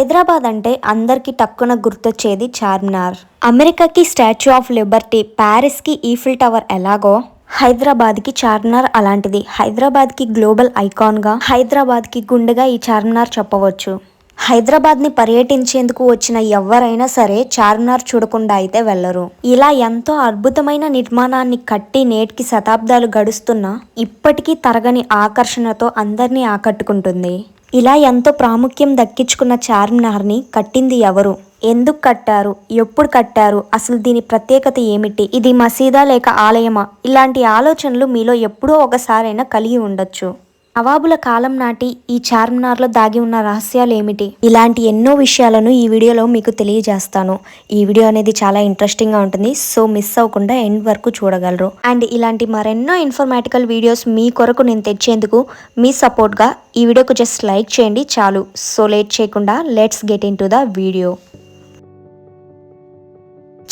హైదరాబాద్ అంటే అందరికీ టక్కున గుర్తొచ్చేది చార్మినార్. అమెరికాకి స్టాచ్యూ ఆఫ్ లిబర్టీ, ప్యారిస్కి ఈఫిల్ టవర్ ఎలాగో హైదరాబాద్కి చార్మినార్ అలాంటిది. హైదరాబాద్కి గ్లోబల్ ఐకాన్గా, హైదరాబాద్కి గుండెగా ఈ చార్మినార్ చెప్పవచ్చు. హైదరాబాద్ని పర్యటించేందుకు వచ్చిన ఎవరైనా సరే చార్మినార్ చూడకుండా అయితే వెళ్లరు. ఇలా ఎంతో అద్భుతమైన నిర్మాణాన్ని కట్టి నేటికి శతాబ్దాలు గడుస్తున్నా ఇప్పటికీ తరగని ఆకర్షణతో అందరినీ ఆకట్టుకుంటుంది. ఇలా ఎంతో ప్రాముఖ్యం దక్కించుకున్న చార్మినార్ని కట్టింది ఎవరు, ఎందుకు కట్టారు, ఎప్పుడు కట్టారు, అసలు దీని ప్రత్యేకత ఏమిటి, ఇది మసీదా లేక ఆలయమా, ఇలాంటి ఆలోచనలు మీలో ఎప్పుడో ఒకసారైనా కలిగి ఉండొచ్చు. నవాబుల కాలం నాటి ఈ చార్మినార్లో దాగి ఉన్న రహస్యాలు ఏమిటి, ఇలాంటి ఎన్నో విషయాలను ఈ వీడియోలో మీకు తెలియజేస్తాను. ఈ వీడియో అనేది చాలా ఇంట్రెస్టింగ్గా ఉంటుంది, సో మిస్ అవ్వకుండా ఎండ్ వరకు చూడగలరు. అండ్ ఇలాంటి మరెన్నో ఇన్ఫర్మేటికల్ వీడియోస్ మీ కొరకు నేను తెచ్చేందుకు మీ సపోర్ట్గా ఈ వీడియోకు జస్ట్ లైక్ చేయండి చాలు. సో లేట్ చేయకుండా let's get in to the video.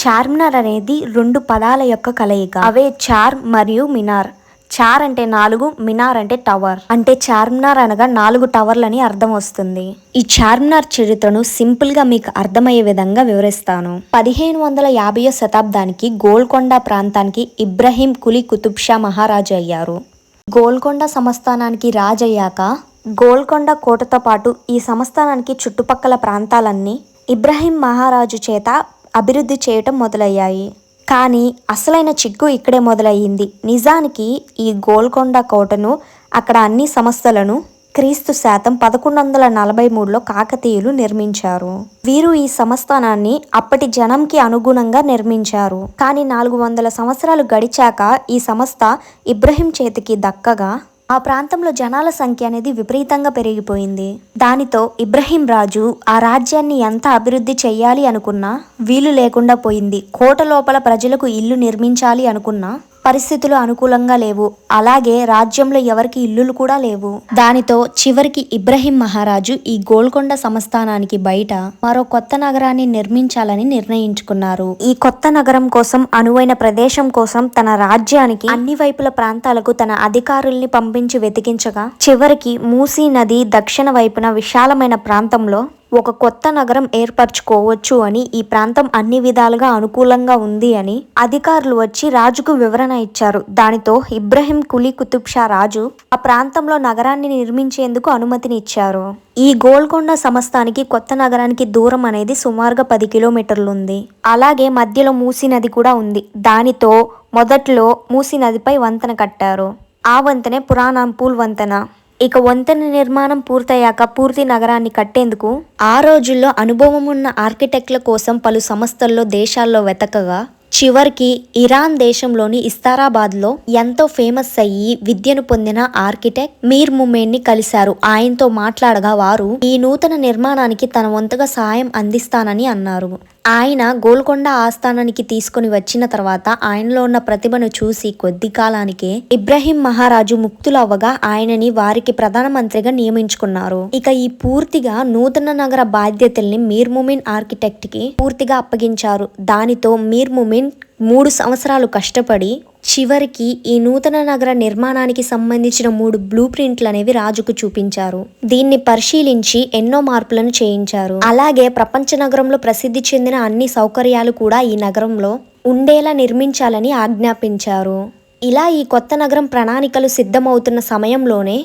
Charminar అనేది రెండు పదాల యొక్క కలయిక. అవే చార్ మరియు మినార్. చార్ అంటే 4, మినార్ అంటే టవర్. అంటే చార్మినార్ అనగా 4 టవర్లని అర్థం వస్తుంది. ఈ చార్మినార్ చరిత్రను సింపుల్ గా మీకు అర్థమయ్యే విధంగా వివరిస్తాను. 1550వ శతాబ్దానికి గోల్కొండ ప్రాంతానికి ఇబ్రహీం కులీ కుతుబ్ షా మహారాజు అయ్యారు. గోల్కొండ సంస్థానానికి రాజయ్యాక గోల్కొండ కోటతో పాటు ఈ సంస్థానానికి చుట్టుపక్కల ప్రాంతాలన్నీ ఇబ్రహీం మహారాజు చేత అభివృద్ధి చేయటం మొదలయ్యాయి. కానీ అసలైన చిక్కు ఇక్కడే మొదలయ్యింది. నిజానికి ఈ గోల్కొండ కోటను, అక్కడ అన్ని సంస్థలను క్రీస్తు శాతం 1143లో కాకతీయులు నిర్మించారు. వీరు ఈ సంస్థానాన్ని అప్పటి జనంకి అనుగుణంగా నిర్మించారు. కానీ 400 సంవత్సరాలు గడిచాక ఈ సంస్థ ఇబ్రహీం చేతికి దక్కగా ఆ ప్రాంతంలో జనాల సంఖ్య అనేది విపరీతంగా పెరిగిపోయింది. దానితో ఇబ్రహీం రాజు ఆ రాజ్యాన్ని ఎంత అభివృద్ధి చెయ్యాలి అనుకున్నా వీలు లేకుండా పోయింది. కోట లోపల ప్రజలకు ఇల్లు నిర్మించాలి అనుకున్నా పరిస్థితులు అనుకూలంగా లేవు. అలాగే రాజ్యంలో ఎవరికి ఇల్లులు కూడా లేవు. దానితో చివరికి ఇబ్రహీం మహారాజు ఈ గోల్కొండ సంస్థానానికి బయట మరో కొత్త నగరాన్ని నిర్మించాలని నిర్ణయించుకున్నారు. ఈ కొత్త నగరం కోసం, అనువైన ప్రదేశం కోసం తన రాజ్యానికి అన్ని వైపుల ప్రాంతాలకు తన అధికారుల్ని పంపించి వెతికించగా చివరికి మూసీ నది దక్షిణ వైపున విశాలమైన ప్రాంతంలో ఒక కొత్త నగరం ఏర్పరచుకోవచ్చు అని, ఈ ప్రాంతం అన్ని విధాలుగా అనుకూలంగా ఉంది అని అధికారులు వచ్చి రాజుకు వివరణ ఇచ్చారు. దానితో ఇబ్రహీం కులీ కుతుబ్ షా రాజు ఆ ప్రాంతంలో నగరాన్ని నిర్మించేందుకు అనుమతిని ఇచ్చారు. ఈ గోల్కొండ సంస్థానానికి కొత్త నగరానికి దూరం అనేది సుమారుగా 10 కిలోమీటర్లు ఉంది. అలాగే మధ్యలో మూసీ నది కూడా ఉంది. దానితో మొదట్లో మూసీ నదిపై వంతెన కట్టారు. ఆ వంతెనే పురాణంపూల్ వంతెన. ఇక వంతెన నిర్మాణం పూర్తయ్యాక పూర్తి నగరాన్ని కట్టేందుకు ఆ రోజుల్లో అనుభవం ఉన్న ఆర్కిటెక్ట్ల కోసం పలు సంస్థల్లో, దేశాల్లో వెతకగా చివరికి ఇరాన్ దేశంలోని ఇస్తారాబాద్లో ఎంతో ఫేమస్ అయ్యి విద్యను పొందిన ఆర్కిటెక్ట్ మీర్ ముమేన్ని కలిశారు. ఆయనతో మాట్లాడగా వారు ఈ నూతన నిర్మాణానికి తన వంతుగా సహాయం అందిస్తానని అన్నారు. ఆయన గోల్కొండ ఆస్థానానికి తీసుకుని వచ్చిన తర్వాత ఆయనలో ఉన్న ప్రతిభను చూసి కొద్ది కాలానికే ఇబ్రహీం మహారాజు ముక్తులవ్వగా ఆయనని వారికి ప్రధానమంత్రిగా నియమించుకున్నారు. ఇక ఈ పూర్తిగా నూతన నగర బాధ్యతల్ని మీర్ ముమిన్ ఆర్కిటెక్ట్ కి పూర్తిగా అప్పగించారు. దానితో మీర్ ముమిన్ 3 సంవత్సరాలు కష్టపడి చివరికి ఈ నూతన నగర నిర్మాణానికి సంబంధించిన 3 బ్లూ ప్రింట్లు అనేవి రాజుకు చూపించారు. దీన్ని పరిశీలించి ఎన్నో మార్పులను చేయించారు. అలాగే ప్రపంచ నగరంలో ప్రసిద్ధి చెందిన అన్ని సౌకర్యాలు కూడా ఈ నగరంలో ఉండేలా నిర్మించాలని ఆజ్ఞాపించారు. ఇలా ఈ కొత్త నగరం ప్రణాళికలు సిద్ధమవుతున్న సమయంలోనే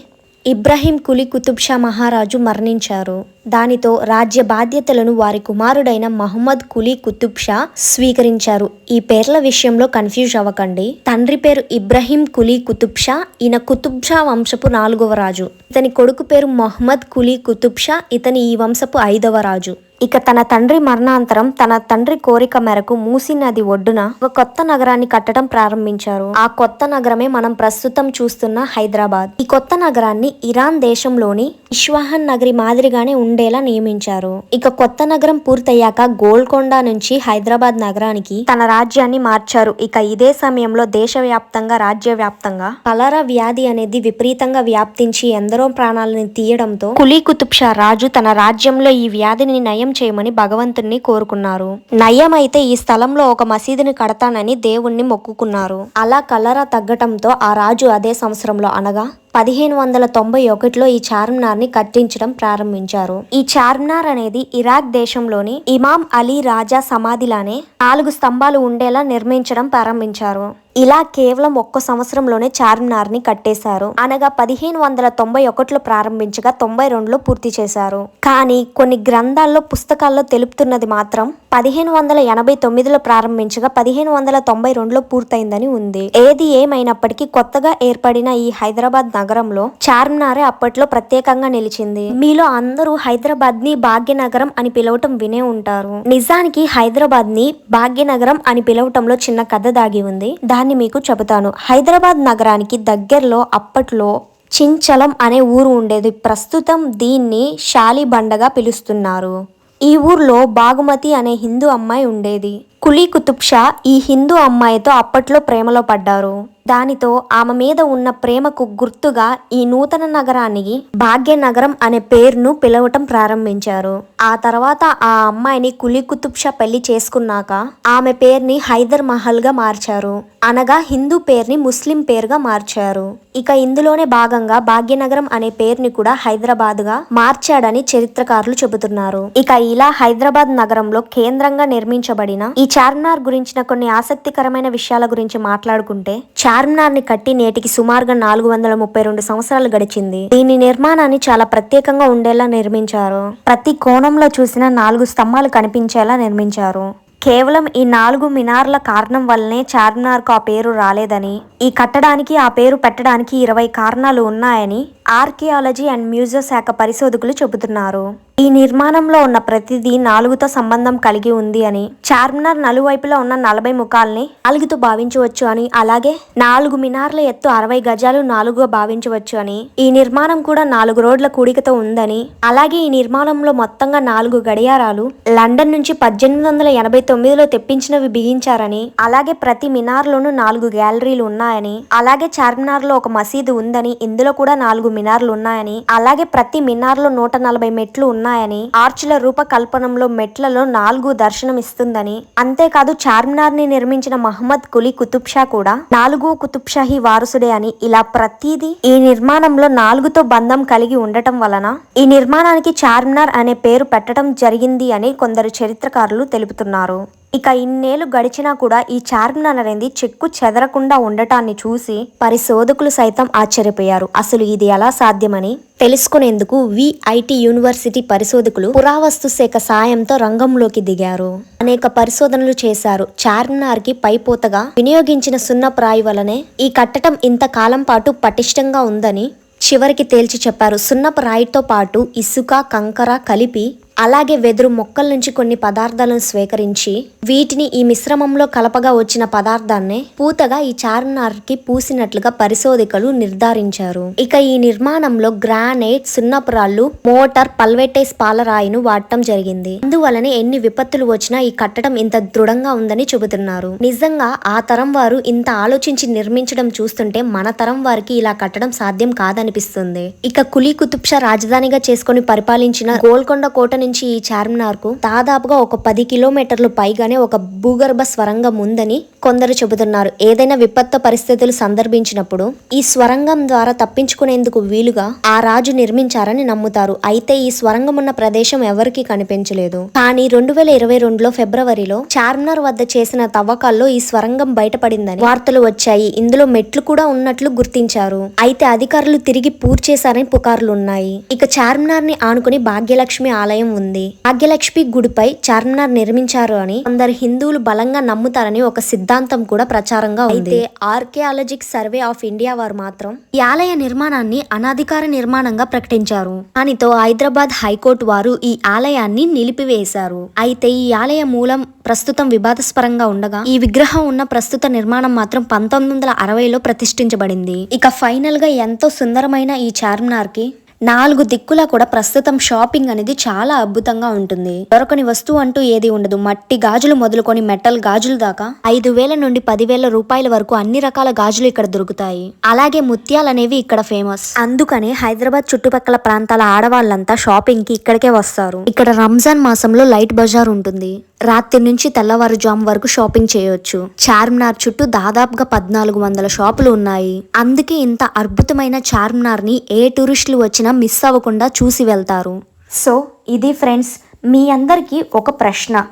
ఇబ్రహీం కులీ కుతుబ్ షా మహారాజు మరణించారు. దానితో రాజ్య బాధ్యతలను వారి కుమారుడైన మహమ్మద్ కులీ కుతుబ్ షా స్వీకరించారు. ఈ పేర్ల విషయంలో కన్ఫ్యూజ్ అవ్వకండి. తండ్రి పేరు ఇబ్రహీం కులీ కుతుబ్ షా, ఈయన కుతుబ్ షా వంశపు 4వ రాజు. ఇతని కొడుకు పేరు మొహమ్మద్ కులీ కుతుబ్ షా, ఇతని ఈ వంశపు 5వ రాజు. ఇక తన తండ్రి మరణాంతరం తన తండ్రి కోరిక మేరకు మూసీ నది ఒడ్డున ఒక కొత్త నగరాన్ని కట్టడం ప్రారంభించారు. ఆ కొత్త నగరమే మనం ప్రస్తుతం చూస్తున్న హైదరాబాద్. ఈ కొత్త నగరాన్ని ఇరాన్ దేశంలోని ఇస్ఫహాన్ నగరి మాదిరిగానే ఉండేలా నియమించారు. ఇక కొత్త నగరం పూర్తయ్యాక గోల్కొండ నుంచి హైదరాబాద్ నగరానికి తన రాజ్యాన్ని మార్చారు. ఇక ఇదే సమయంలో దేశవ్యాప్తంగా, రాజ్యవ్యాప్తంగా కలరా వ్యాధి అనేది విపరీతంగా వ్యాప్తించి ఎందరో ప్రాణాలను తీయడంతో కులీ కుతుబ్ షా రాజు తన రాజ్యంలో ఈ వ్యాధిని నయం చేయమని భగవంతుణ్ణి కోరుకున్నారు. నయమైతే ఈ స్థలంలో ఒక మసీదుని కడతానని దేవుణ్ణి మొక్కుకున్నారు. అలా కలరా తగ్గటంతో ఆ రాజు అదే సంవత్సరంలో అనగా 1591లో ఈ చార్మినార్ ని కట్టించడం ప్రారంభించారు. ఈ చార్మినార్ అనేది ఇరాక్ దేశంలోని ఇమాం అలీ రాజా సమాధిలానే 4 స్తంభాలు ఉండేలా నిర్మించడం ప్రారంభించారు. ఇలా కేవలం ఒక్క సంవత్సరంలోనే చార్మినార్ ని కట్టేశారు. అనగా 1591లో ప్రారంభించగా 92లో పూర్తి చేశారు. కానీ కొన్ని గ్రంథాల్లో పుస్తకాల్లో తెలుపుతున్నది మాత్రం 1589లో ప్రారంభించగా 1592లో పూర్తయిందని ఉంది. ఏది ఏమైనప్పటికీ కొత్తగా ఏర్పడిన ఈ హైదరాబాద్ నగరంలో చార్మినారే అప్పట్లో ప్రత్యేకంగా నిలిచింది. మీలో అందరూ హైదరాబాద్ ని భాగ్యనగరం అని పిలవటం వినే ఉంటారు. నిజానికి హైదరాబాద్ ని భాగ్యనగరం అని పిలవటంలో చిన్న కథ దాగి ఉంది. దాన్ని మీకు చెబుతాను. హైదరాబాద్ నగరానికి దగ్గరలో అప్పట్లో చించలం అనే ఊరు ఉండేది. ప్రస్తుతం దీన్ని షాలిబండగా పిలుస్తున్నారు. ఈ ఊర్లో బాగుమతి అనే హిందూ అమ్మాయి ఉండేది. కులీ కుతుబ్ షా ఈ హిందూ అమ్మాయితో అప్పట్లో ప్రేమలో పడ్డారు. దానితో ఆమె మీద ఉన్న ప్రేమకు గుర్తుగా ఈ నూతన నగరానికి భాగ్యనగరం అనే పేరును పిలవటం ప్రారంభించారు. ఆ తర్వాత ఆ అమ్మాయిని కులీ కుతుబ్ షా పెళ్లి చేసుకున్నాక ఆమె పేరుని హైదర్ మహల్ గా మార్చారు. అనగా హిందూ పేరుని ముస్లిం పేరుగా మార్చారు. ఇక ఇందులోనే భాగంగా భాగ్యనగరం అనే పేరుని కూడా హైదరాబాద్ గా మార్చాడని చరిత్రకారులు చెబుతున్నారు. ఇక ఇలా హైదరాబాద్ నగరంలో కేంద్రంగా నిర్మించబడిన ఈ చార్మినార్ గురించిన కొన్ని ఆసక్తికరమైన విషయాల గురించి మాట్లాడుకుంటే, చార్మినార్ ని కట్టి నేటికి సుమారుగా 432 సంవత్సరాలు గడిచింది. దీని నిర్మాణాన్ని చాలా ప్రత్యేకంగా ఉండేలా నిర్మించారు. ప్రతి కోణంలో చూసినా 4 స్తంభాలు కనిపించేలా నిర్మించారు. కేవలం ఈ 4 మినార్ల కారణం వల్లనే చార్మినార్ కు ఆ పేరు రాలేదని, ఈ కట్టడానికి ఆ పేరు పెట్టడానికి 20 కారణాలు ఉన్నాయని ఆర్కియాలజీ అండ్ మ్యూజియం శాఖ పరిశోధకులు చెబుతున్నారు. ఈ నిర్మాణంలో ఉన్న ప్రతిదీ 4తో సంబంధం కలిగి ఉంది అని, చార్మినార్ నలువైపులా ఉన్న 40 ముఖాల్ని 4తో భావించవచ్చు అని, అలాగే 4 మినార్ల ఎత్తు 60 గజాలు 4గా భావించవచ్చు అని, ఈ నిర్మాణం కూడా 4 రోడ్ల కూడికతో ఉందని, అలాగే ఈ నిర్మాణంలో మొత్తంగా 4 గడియారాలు లండన్ నుంచి 1889లో తెప్పించినవి బిగించారని, అలాగే ప్రతి మినార్లోనూ 4 గ్యాలరీలు ఉన్నాయని, అలాగే చార్మినార్ లో ఒక మసీదు ఉందని, ఇందులో కూడా 4 మినార్లు ఉన్నాయని, అలాగే ప్రతి మినార్లో 140 మెట్లు ఉన్నాయని, ఆర్చుల రూపకల్పనంలో మెట్లలో 4 దర్శనం ఇస్తుందని, అంతేకాదు చార్మినార్ ని నిర్మించిన మహమ్మద్ కులీ కుతుబ్ షా కూడా 4వ కుతుబ్ షాహీ వారసుడే అని, ఇలా ప్రతిదీ ఈ నిర్మాణంలో 4తో బంధం కలిగి ఉండటం వలన ఈ నిర్మాణానికి చార్మినార్ అనే పేరు పెట్టడం జరిగింది అని కొందరు చరిత్రకారులు తెలుపుతున్నారు. ఇక ఇన్నేళ్లు గడిచినా కూడా ఈ చార్మినార్ అనేది చెక్కు చెదరకుండా ఉండటాన్ని చూసి పరిశోధకులు సైతం ఆశ్చర్యపోయారు. అసలు ఇది ఎలా సాధ్యమని తెలుసుకునేందుకు విఐటి యూనివర్సిటీ పరిశోధకులు పురావస్తు శాఖ సాయంతో రంగంలోకి దిగారు. అనేక పరిశోధనలు చేశారు. చార్మినార్ కి పైపోతగా వినియోగించిన సున్నప్రాయి వలనే ఈ కట్టడం ఇంత కాలం పాటు పటిష్టంగా ఉందని చివరికి తేల్చి చెప్పారు. సున్నపు రాయితో పాటు ఇసుక, కంకర కలిపి, అలాగే వెదురు మొక్కల నుంచి కొన్ని పదార్థాలను స్వీకరించి వీటిని ఈ మిశ్రమంలో కలపగా వచ్చిన పదార్థాన్నే పూతగా ఈ చార్మినార్ కి పూసినట్లుగా పరిశోధకులు నిర్ధారించారు. ఇక ఈ నిర్మాణంలో గ్రానైట్, సున్నపురాళ్ళు, మోటార్, పల్వెటైస్ పాలరాయిను వాడటం జరిగింది. అందువలనే ఎన్ని విపత్తులు వచ్చినా ఈ కట్టడం ఇంత దృఢంగా ఉందని చెబుతున్నారు. నిజంగా ఆ తరం వారు ఇంత ఆలోచించి నిర్మించడం చూస్తుంటే మన తరం వారికి ఇలా కట్టడం సాధ్యం కాదనిపిస్తుంది. ఇక కులీ కుతుబ్ షా రాజధానిగా చేసుకుని పరిపాలించిన గోల్కొండ కోట నుంచి ఈ చార్మినార్ కు దాదాపుగా ఒక 10 కిలోమీటర్లు పైగానే ఒక భూగర్భ స్వరంగం ఉందని కొందరు చెబుతున్నారు. ఏదైనా విపత్తు పరిస్థితులు సందర్భించినప్పుడు ఈ స్వరంగం ద్వారా తప్పించుకునేందుకు వీలుగా ఆ రాజు నిర్మించారని నమ్ముతారు. అయితే ఈ స్వరంగం ఉన్న ప్రదేశం ఎవరికీ కనిపించలేదు. కానీ 2022లో ఫిబ్రవరిలో చార్మినార్ వద్ద చేసిన తవ్వకాల్లో ఈ స్వరంగం బయటపడిందని వార్తలు వచ్చాయి. ఇందులో మెట్లు కూడా ఉన్నట్లు గుర్తించారు. అయితే అధికారులు తిరిగి పూర్తి చేశారని పుకార్లు ఉన్నాయి. ఇక చార్మినార్ ని ఆనుకుని భాగ్యలక్ష్మి ఆలయం ఉంది. భాగ్యలక్ష్మి గుడిపై చార్మినార్ నిర్మించారు అని కొందరు హిందువులు బలంగా నమ్ముతారని ఒక సిద్ధాంతం కూడా ప్రచారంగా ఉంది. అయితే ఆర్కియాలజికల్ సర్వే ఆఫ్ ఇండియా వారు మాత్రం ఈ ఆలయ నిర్మాణాన్ని అనధికార నిర్మాణంగా ప్రకటించారు. దానితో హైదరాబాద్ హైకోర్టు వారు ఈ ఆలయాన్ని నిలిపివేశారు. అయితే ఈ ఆలయ మూలం ప్రస్తుతం వివాదాస్పరంగా ఉండగా ఈ విగ్రహం ఉన్న ప్రస్తుత నిర్మాణం మాత్రం 1960లో ప్రతిష్ఠించబడింది. ఇక ఫైనల్ గా ఎంతో సుందరమైన ఈ చార్మినార్ కి 4 దిక్కులా కూడా ప్రస్తుతం షాపింగ్ అనేది చాలా అద్భుతంగా ఉంటుంది. దొరకని వస్తువు అంటూ ఏది ఉండదు. మట్టి గాజులు మొదలుకొని మెటల్ గాజులు దాకా 5,000 నుండి 10,000 రూపాయల వరకు అన్ని రకాల గాజులు ఇక్కడ దొరుకుతాయి. అలాగే ముత్యాలు అనేవి ఇక్కడ ఫేమస్. అందుకనే హైదరాబాద్ చుట్టుపక్కల ప్రాంతాల ఆడవాళ్ళంతా షాపింగ్ కి ఇక్కడికే వస్తారు. ఇక్కడ రంజాన్ మాసంలో లైట్ బజార్ ఉంటుంది. రాత్రి నుంచి తెల్లవారుజాము వరకు షాపింగ్ చేయొచ్చు. చార్మినార్ చుట్టూ దాదాపుగా 1400 షాపులు ఉన్నాయి. అందుకే ఇంత అద్భుతమైన చార్మినార్ని ఏ టూరిస్టులు వచ్చినా మిస్ అవ్వకుండా చూసి వెళ్తారు. సో ఇది ఫ్రెండ్స్, మీ అందరికీ ఒక ప్రశ్న.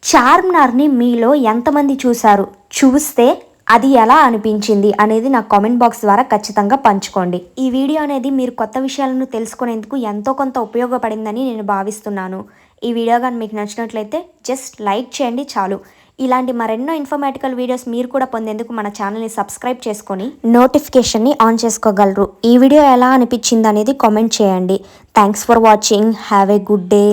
చార్మినార్ని మీలో ఎంతమంది చూశారు? చూస్తే అది ఎలా అనిపించింది అనేది నా కామెంట్ బాక్స్ ద్వారా ఖచ్చితంగా పంచుకోండి. ఈ వీడియో అనేది మీరు కొత్త విషయాలను తెలుసుకునేందుకు ఎంతో కొంత ఉపయోగపడిందని నేను భావిస్తున్నాను. ఈ వీడియో కానీ మీకు నచ్చినట్లయితే జస్ట్ లైక్ చేయండి చాలు. ఇలాంటి మరెన్నో ఇన్ఫర్మేటికల్ వీడియోస్ మీరు కూడా పొందేందుకు మన ఛానల్ని సబ్స్క్రైబ్ చేసుకొని నోటిఫికేషన్ని ఆన్ చేసుకోగలరు. ఈ వీడియో ఎలా అనిపించింది అనేది కామెంట్ చేయండి. Thanks for watching. Have a good day.